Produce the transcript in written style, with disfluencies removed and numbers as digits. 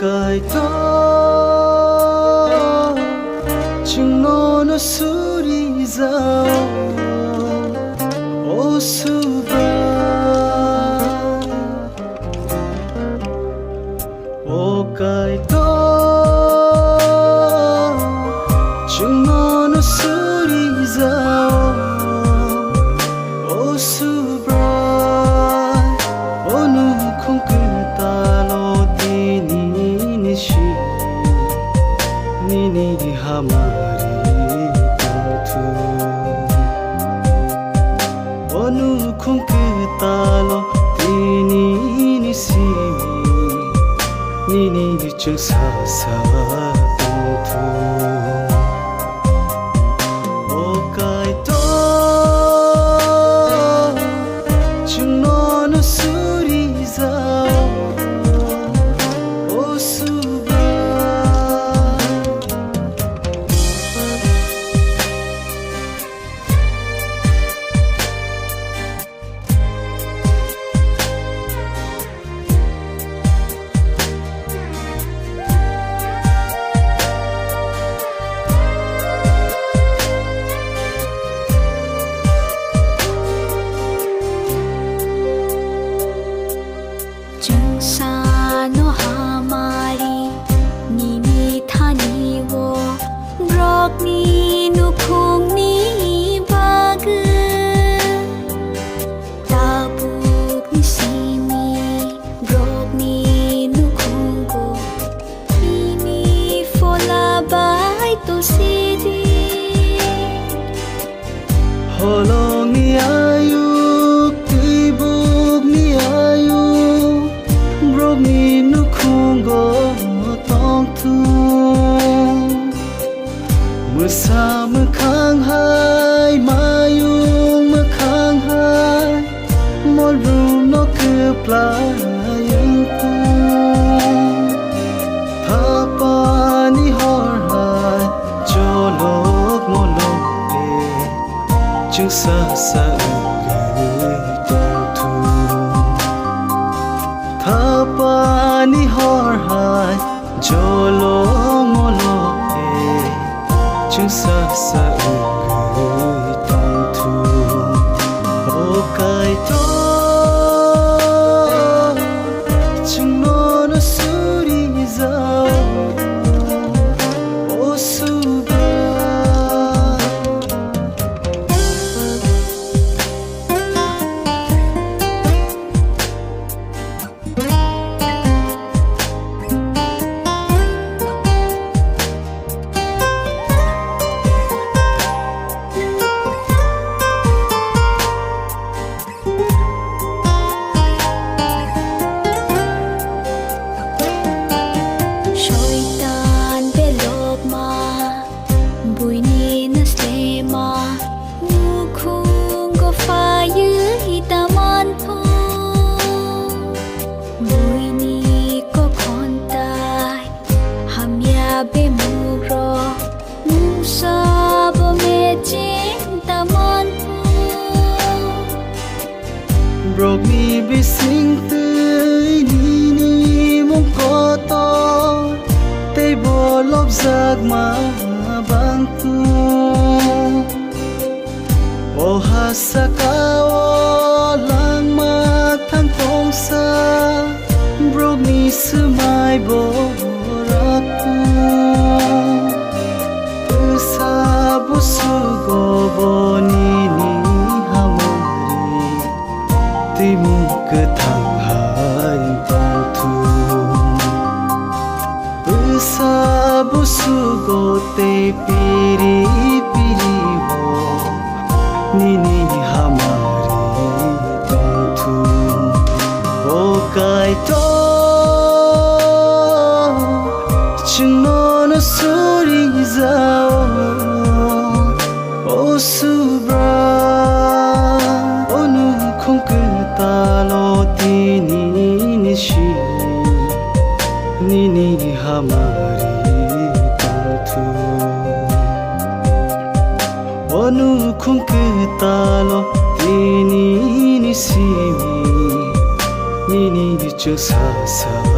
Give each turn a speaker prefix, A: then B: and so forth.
A: Kai to chừng nó suri zao o suba o kai to chừng nó suri zao o suba o nu không cứ ta lo tin Nini hamari tu Onu khung kitalo Nini ni simi Nini ni chung sa sa tu O kai to chung no no suri zao O su
B: Sano hamari nini thani wo brok ni nu khung ni bag tabuk ni simi brok ni nu khung ko ini fola bai to sidi
A: holong ni ayu tibuk ni ayu Brok ni nu khung go tong tu mưa sa mưa khang hai mayung mưa khang hai mol ru no cứ pla yang tu thapa ni hor hai cho lok mo lok te chung sa sa Thapa ni hor hai jolo molo e chung sa sa gửi tong thu o kai to chung no no suri zao o su Brok mi bising tươi ni mong có to tay bo lop giặc mà bang tu o hasaka o lang ma thang tong sa Brok mi sư mai bo rak tu sa bu su go bo ni timu ke thang hai tong thu Usa busu go te piri piri ho Nini hamari tong thu O kai to chung no no suri zao O subra O nu không cứ ta lo tini ni shi Nini hamari tong thu O nu không cứ ta lo tini ni si mi Nini ni chung sa sa